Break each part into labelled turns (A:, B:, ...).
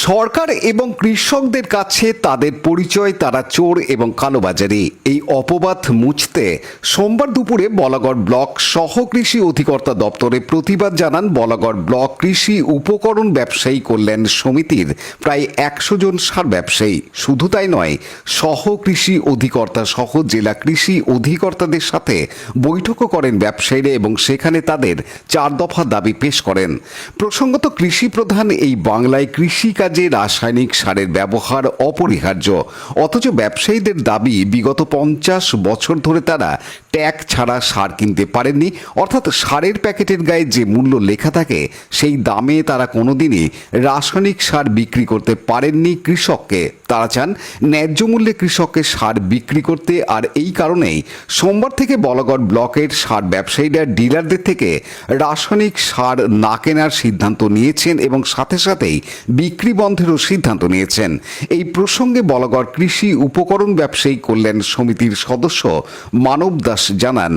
A: সরকার এবং কৃষকদের কাছে তাদের পরিচয় তারা চোর এবং কালোবাজারি, এই অপবাদ মুছতে সোমবার দুপুরে বলাগড় ব্লক সহ কৃষি অধিকর্তা দপ্তরে প্রতিবাদ জানান বলাগড় ব্লক কৃষি উপকরণ ব্যবসায়ী কল্যাণ সমিতির প্রায় 100 জন সার ব্যবসায়ী। শুধু তাই নয়, সহ কৃষি অধিকর্তা সহ জেলা কৃষি অধিকর্তাদের সাথে বৈঠকও করেন ব্যবসায়ীরা এবং সেখানে তাদের 4 দফা দাবি পেশ করেন। প্রসঙ্গত, কৃষি প্রধান এই বাংলায় কৃষিকাজে রাসায়নিক সারের ব্যবহার অপরিহার্য, অথচ ব্যবসায়ীদের দাবি বিগত 50 বছর ধরে তারা ট্যাগ ছাড়া সার কিনতে পারেননি, অর্থাৎ সারের প্যাকেটের গায়ে যে মূল্য লেখা থাকে সেই দামে তারা কোনোদিনই রাসায়নিক সার বিক্রি করতে পারেননি কৃষককে। তারা চান ন্যায্য মূল্যে কৃষককে সার বিক্রি করতে, আর এই কারণেই সোমবার থেকে বলাগড় ব্লকের সার ব্যবসায়ীরা ডিলারদের থেকে রাসায়নিক সার না কেনার সিদ্ধান্ত নিয়েছেন এবং সাথে সাথেই বিক্রি বন্ধেরও সিদ্ধান্ত নিয়েছেন। এই প্রসঙ্গে বলাগড় কৃষি উপকরণ ব্যবসায়ী কল্যাণ সমিতির সদস্য মানব দাস জানান,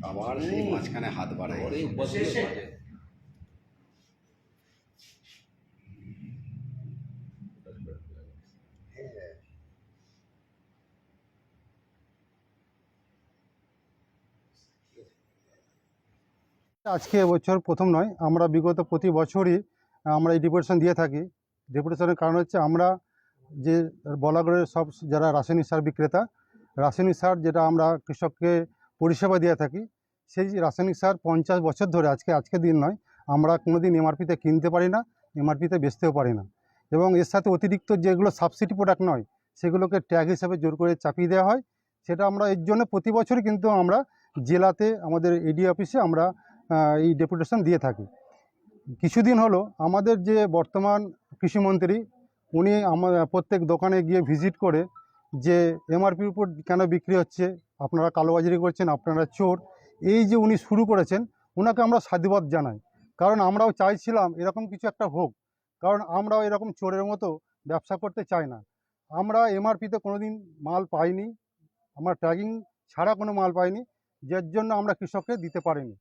A: আবার সেই মাঝখানে হাত বাড়ায়।
B: আজকে এবছর প্রথম নয়, আমরা বিগত প্রতি বছরই আমরা এই ডেপুটেশন দিয়ে থাকি। ডেপুটেশনের কারণ হচ্ছে আমরা যে বলাগড়ের সব যারা রাসায়নিক সার বিক্রেতা, রাসায়নিক সার যেটা আমরা কৃষককে পরিষেবা দিয়ে থাকি, সেই রাসায়নিক সার 50 বছর ধরে আজকের দিন নয়, আমরা কোনোদিন এমআরপিতে কিনতে পারি না, এমআরপিতে বেচতেও পারি না। এবং এর সাথে অতিরিক্ত যেগুলো সাবসিডি প্রোডাক্ট নয় সেগুলোকে ট্যাগ হিসাবে জোর করে চাপিয়ে দেওয়া হয়। সেটা আমরা এর জন্য প্রতি বছরই কিন্তু আমরা জেলাতে আমাদের এডি অফিসে আমরা এই ডেপুটেশন দিয়ে থাকি। কিছুদিন হলো আমাদের যে বর্তমান কৃষিমন্ত্রী, উনি প্রত্যেক দোকানে গিয়ে ভিজিট করে যে এমআরপির উপর কেন বিক্রি হচ্ছে, আপনারা কালোবাজারি করছেন, আপনারা চোর, এই যে উনি শুরু করেছেন, ওনাকে আমরা সাধুবাদ জানাই। কারণ আমরাও চাইছিলাম এরকম কিছু একটা হোক, কারণ আমরাও এরকম চোরের মতো ব্যবসা করতে চাই না। আমরা এমআরপিতে কোনোদিন মাল পাইনি, আমরা ট্যাগিং ছাড়া কোনো মাল পাইনি, যার জন্য আমরা কৃষককে দিতে পারিনি।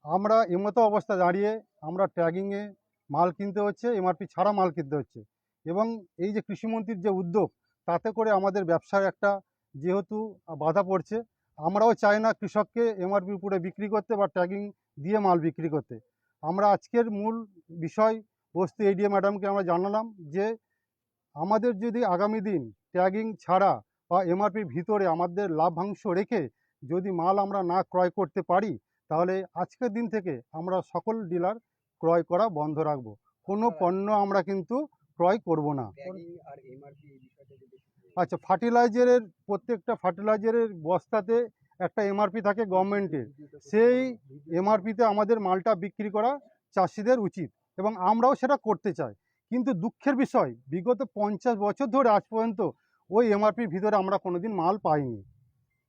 B: আমরা এমতো অবস্থা দাঁড়িয়ে আমরা ট্যাগিংয়ে মাল কিনতে হচ্ছে, এমআরপি ছাড়া মাল কিনতে হচ্ছে। এবং এই যে কৃষিমন্ত্রীর যে উদ্যোগ, তাতে করে আমাদের ব্যবসার একটা যেহেতু বাধা পড়ছে, আমরাও চাই না কৃষককে এমআরপির উপরে বিক্রি করতে বা ট্যাগিং দিয়ে মাল বিক্রি করতে। আমরা আজকের মূল বিষয় বস্তু এডিএ ম্যাডামকে আমরা জানালাম যে আমাদের যদি আগামী দিন ট্যাগিং ছাড়া বা এমআরপির ভিতরে আমাদের লাভ্যাংশ রেখে যদি মাল আমরা না ক্রয় করতে পারি, তাহলে আজকের দিন থেকে আমরা সকল ডিলার ক্রয় করা বন্ধ রাখব, কোনো পণ্য আমরা কিন্তু ক্রয় করব না। আচ্ছা, ফার্টিলাইজারের প্রত্যেকটা ফার্টিলাইজারের বস্তাতে একটা এমআরপি থাকে গভর্নমেন্টের, সেই এমআরপিতে আমাদের মালটা বিক্রি করা চাষিদের উচিত। এবং আমরাও সেটা করতে চাই। কিন্তু দুঃখের বিষয়, বিগত 50 বছর ধরে আজ পর্যন্ত ওই এমআরপির ভিতরে আমরা কোনোদিন মাল পাইনি।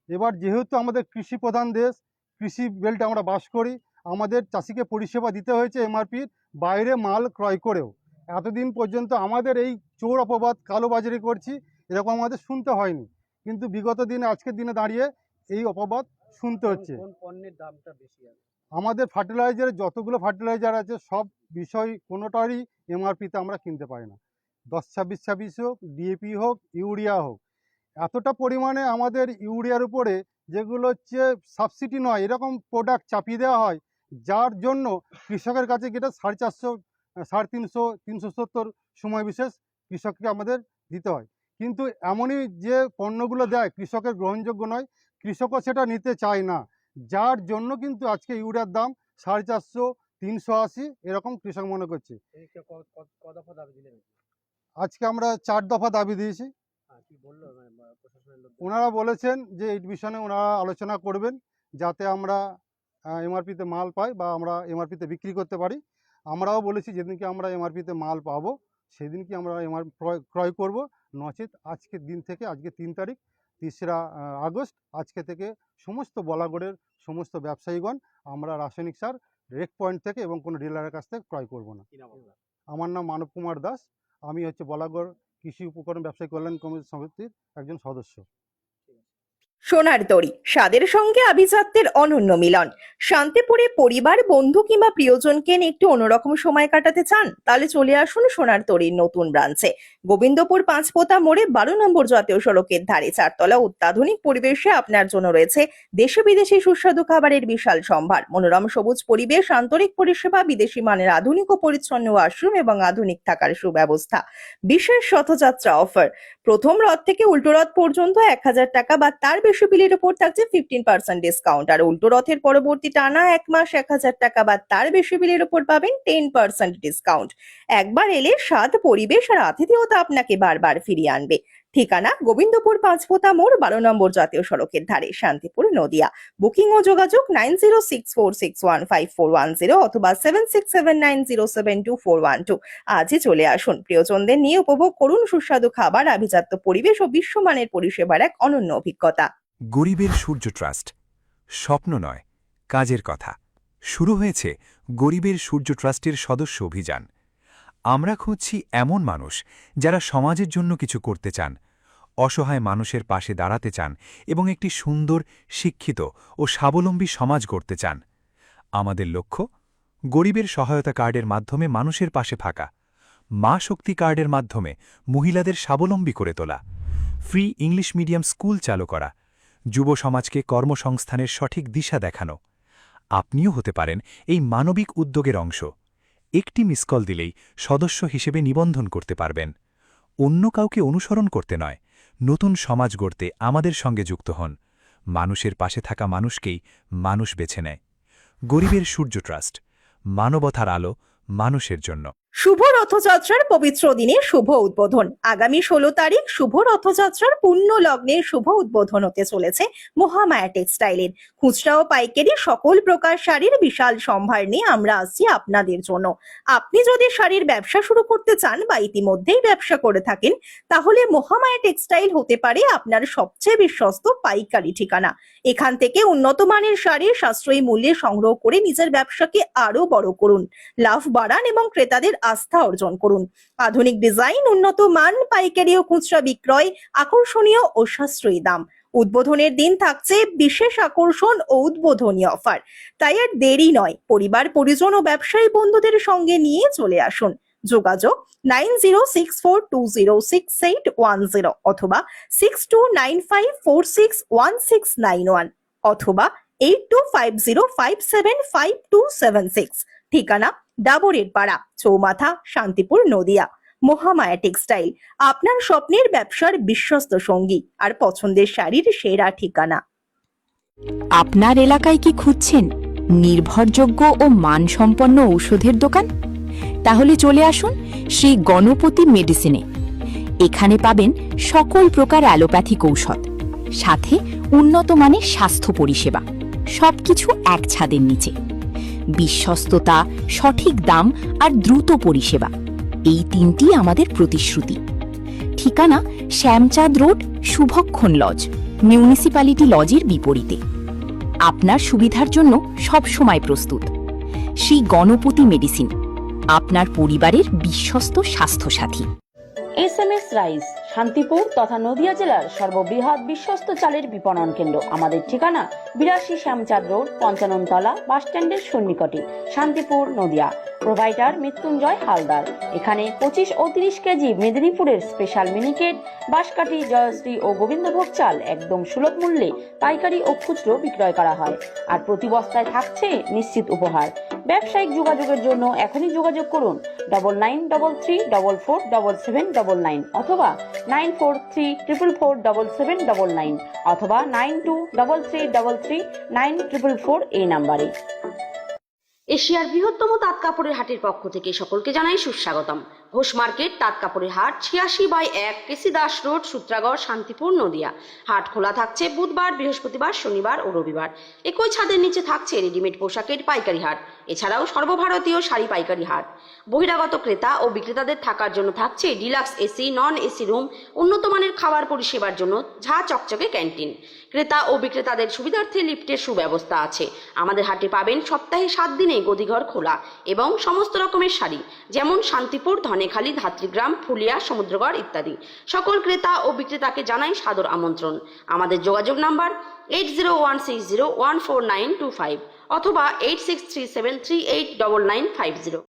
B: এবার যেহেতু আমাদের কৃষি প্রধান দেশ, কৃষি বেল্টে আমরা বাস করি, আমাদের চাষিকে পরিষেবা দিতে হয়েছে এমআরপির বাইরে মাল ক্রয় করেও। এতদিন পর্যন্ত আমাদের এই চোর অপবাদ, কালোবাজারি করছি, এরকম আমাদের শুনতে হয়নি। কিন্তু বিগত দিনে, আজকের দিনে দাঁড়িয়ে এই অপবাদ শুনতে হচ্ছে।
C: কোন পণ্যের দামটা বেশি আছে?
B: আমাদের ফার্টিলাইজারের যতগুলো ফার্টিলাইজার আছে সব বিষয় কোনোটারই এমআরপিতে আমরা কিনতে পারি না। 10-26-26 হোক, ডিএপি হোক, ইউরিয়া হোক, এতটা পরিমাণে আমাদের ইউরিয়ার উপরে, যেগুলো হচ্ছে সাবসিডি নয়, এরকম প্রোডাক্ট চাপিয়ে দেওয়া হয়, যার জন্য কৃষকের কাছে যেটা 450, 350, 370 সময় বিশেষ কৃষককে আমাদের দিতে হয়। কিন্তু এমনই যে পণ্যগুলো দেয় কৃষকের গ্রহণযোগ্য নয়, কৃষকও সেটা নিতে চায় না, যার জন্য কিন্তু আজকে ইউরিয়ার দাম 450, 380 এরকম কৃষক মনে করছে।
C: ক দফা দাবি দিলেন?
B: আজকে আমরা 4 দফা দাবি দিয়েছি।
C: কি বললো প্রশাসনের লোক?
B: ওনারা বলেছেন যে এই বিষয়ে ওনারা আলোচনা করবেন, যাতে আমরা এমআরপিতে মাল পাই বা আমরা এমআরপিতে বিক্রি করতে পারি। আমরাও বলেছি যেদিনকে আমরা এমআরপিতে মাল পাবো সেদিনকে আমরা ক্রয় করব, নচেত আজকের দিন থেকে, আজকে 3 তারিখ, 3রা আগস্ট, আজকে থেকে সমস্ত বলাগড়ের সমস্ত ব্যবসায়ীগণ আমরা রাসায়নিক সার রেক পয়েন্ট থেকে এবং কোনো ডিলারের কাছ থেকে ক্রয় করব না। আমার নাম মানব কুমার দাস, আমি হচ্ছে বলাগড় কৃষি উপকরণ ব্যবসায়ী কল্যাণ কমিটি সমিতির একজন সদস্য।
D: সোনার তরী, স্বাদের সঙ্গে আভিজাত্যের অনন্য মিলন। শান্তিপুরে পরিবার, বন্ধু কিংবা প্রিয়জনকে নিয়ে একটু অন্যরকম সময় কাটাতে চান? তাহলে চলে আসুন সোনার তরীর নতুন ব্রাঞ্চে। গোবিন্দপুর পাঁচপোতা মোড়ে 12 নম্বর জাতীয় সড়কের ধারে 4 তলা অত্যাধুনিক পরিবেশে আপনার জন্য রয়েছে দেশে বিদেশি সুস্বাদু খাবারের বিশাল সম্ভার, মনোরম সবুজ পরিবেশ, আন্তরিক পরিষেবা, বিদেশি মানের আধুনিক ও পরিচ্ছন্ন ওয়াশরুম এবং আধুনিক থাকার সুব্যবস্থা। বিশেষ রথযাত্রা অফার, প্রথম রথ থেকে উল্টো রথ পর্যন্ত 1000 টাকা বা তার বেশি বিলের উপর থাকছে 15% ডিসকাউন্ট, আর উল্টো রথের পরবর্তী টানা 1 মাস 1000 টাকা বা তার বেশি বিলের উপর পাবেন 10% ডিসকাউন্ট। একবার এলে স্বাদ, পরিবেশ আর আতিথেয়তা আপনাকে বারবার ফিরিয়ে আনবে। ঠিকানা গোবিন্দপুর পাঁচপোতা মোড়, 12 নম্বর জাতীয় সড়কের ধারে, শান্তিপুর, নদিয়া। বুকিং ও যোগাযোগ 9064615410 অথবা 7679072412। আজই চলে আসুন, প্রিয়জনদের নিয়ে উপভোগ করুন সুস্বাদু খাবার, আভিজাত্য পরিবেশ ও বিশ্বমানের পরিষেবার এক অনন্য অভিজ্ঞতা।
E: গরিবের সূর্য ট্রাস্ট, স্বপ্ন নয়, কাজের কথা। শুরু হয়েছে গরিবের সূর্য ট্রাস্টের সদস্য অভিযান। আমরা খুঁজছি এমন মানুষ যারা সমাজের জন্য কিছু করতে চান, অসহায় মানুষের পাশে দাঁড়াতে চান এবং একটি সুন্দর, শিক্ষিত ও স্বাবলম্বী সমাজ গড়তে চান। আমাদের লক্ষ্য, গরিবের সহায়তা কার্ডের মাধ্যমে মানুষের পাশে থাকা, মা শক্তি কার্ডের মাধ্যমে মহিলাদের স্বাবলম্বী করে তোলা, ফ্রি ইংলিশ মিডিয়াম স্কুল চালু করা, যুব সমাজকে কর্মসংস্থানের সঠিক দিশা দেখানো। আপনিও হতে পারেন এই মানবিক উদ্যোগের অংশ। একটি মিস কল দিলেই সদস্য হিসেবে নিবন্ধন করতে পারবেন। অন্য কাউকে অনুসরণ করতে নয়, নতুন সমাজ গড়তে আমাদের সঙ্গে যুক্ত হন। মানুষের পাশে থাকা মানুষকেই মানুষ বেছে নেয়। গরিবের সূর্য ট্রাস্ট, মানবতার আলো, মানুষের জন্য।
D: শুভ রথযাত্রার পবিত্র দিনে শুভ উদ্বোধন। আগামী 16 তারিখ শুভ রথযাত্রার পুণ্য লগ্নে শুভ উদ্বোধন হতে চলেছে মহামায়া টেক্সটাইলের। খুচরা ও পাইকারি সকল প্রকার শাড়ির বিশাল সম্ভার নিয়ে আমরা আসছি আপনাদের জন্য। আপনি যদি শাড়ির ব্যবসা শুরু করতে চান বা ইতিমধ্যেই ব্যবসা করে থাকেন, তাহলে মহামায়া টেক্সটাইল হতে পারে আপনার সবচেয়ে বিশ্বস্ত পাইকারি ঠিকানা। এখান থেকে উন্নত মানের শাড়ি সাশ্রয়ী মূল্যে সংগ্রহ করে নিজের ব্যবসাকে আরো বড় করুন, লাভ বাড়ান এবং ক্রেতাদের আস্থা অর্জন করুন। আধুনিক ডিজাইন, উন্নত মান, পাইকারি ও খুচরা বিক্রয়, আকর্ষণীয় ও সাশ্রয়ী দাম। উদ্বোধনের দিন থাকছে বিশেষ আকর্ষণ ও উদ্বোধনী অফার। তাই আর দেরি নয়, পরিবার, পরিজন ও ব্যবসায়ী বন্ধুদের সঙ্গে নিয়ে চলে আসুন। যোগাযোগ 9064206810 অথবা 6295461691 অথবা 8250575276। ঠিকানা ডাবরের পাড়া, চৌমাথা, শান্তিপুর, নদিয়া। মহামায়া টেক্সটাইল, আপনার স্বপ্নের ব্যবসার বিশ্বস্ত সঙ্গী আর পছন্দের শাড়ির সেরা ঠিকানা।
F: আপনার এলাকায় কি খুঁজছেন নির্ভরযোগ্য ও মানসম্পন্ন ঔষধের দোকান? তাহলে চলে আসুন শ্রী গণপতি মেডিসিনে। এখানে পাবেন সকল প্রকার অ্যালোপ্যাথিক ঔষধ, সাথে উন্নত মানের স্বাস্থ্য পরিষেবা, সবকিছু এক ছাদের নিচে। বিশ্বস্ততা, সঠিক দাম আর দ্রুত পরিষেবা, এই তিনটি আমাদের প্রতিশ্রুতি। ঠিকানা শ্যামচাঁদ রোড, শুভক্ষণ লজ, মিউনিসিপ্যালিটি লজের বিপরীতে। আপনার সুবিধার জন্য সব সময় প্রস্তুত। শ্রী গণপতি মেডিসিন, আপনার পরিবারের বিশ্বস্ত স্বাস্থ্যসাথী।
G: SMS রাইস, শান্তিপুর তথা নদিয়া জেলার সর্ববৃহৎ বিশ্বস্ত চালের বিপণন কেন্দ্র। আমাদের ঠিকানা 82 শ্যামচাঁদ রোড, 55 তলা, বাস স্ট্যান্ডের সন্নিকটে, শান্তিপুর, নদিয়া। প্রোভাইডার মৃত্যুঞ্জয় হালদার। এখানে 25 ও 30 কেজি মেদিনীপুরের স্পেশাল মিনিকেট, বাঁশকাঠি, জয়শ্রী ও গোবিন্দভোগ চাল একদম সুলভ মূল্যে পাইকারি ও খুচরো বিক্রয় করা হয়। আর প্রতি বস্তায় থাকছে নিশ্চিত উপহার। ব্যবসায়িক যোগাযোগের জন্য এখনই যোগাযোগ করুন 9933447799 অথবা 9434447799 অথবা 9233339444 এই নাম্বারে। এশিয়ার বৃহত্তম তাঁত কাপড়ের হাটের পক্ষ থেকে সকলকে জানাই সুস্বাগতম। ঘোষ মার্কেট তাঁত কাপড়ের হাট 86/1 কেসি দাস রোড, সূত্রাগড়, শান্তিপুর, নদিয়া। হাট খোলা থাকছে বুধবার, বৃহস্পতিবার, শনিবার ও রবিবার। একই ছাদের নিচে থাকছে রেডিমেড পোশাকের পাইকারি হাট, এছাড়াও সর্বভারতীয় শাড়ি পাইকারি হাট। বহিরাগত ক্রেতা ও বিক্রেতাদের থাকার জন্য থাকছে deluxe AC, non AC room, উন্নত মানের খাবার পরিষেবার জন্য ঝা চকচকে ক্যান্টিন। ক্রেতা ও বিক্রেতাদের সুবিধার্থে লিফটের সুব্যবস্থা আছে। আমাদের হাটে পাবেন সপ্তাহে 7 দিনে গদিঘর খোলা এবং সমস্ত রকমের শাড়ি, যেমন শান্তিপুর, ধনেখালি, ধাত্রীগ্রাম, ফুলিয়া, সমুদ্রগড় ইত্যাদি। সকল ক্রেতা ও বিক্রেতাকে জানাই সাদর আমন্ত্রণ। আমাদের যোগাযোগ নাম্বার 8016014925 অথবা 8637389950।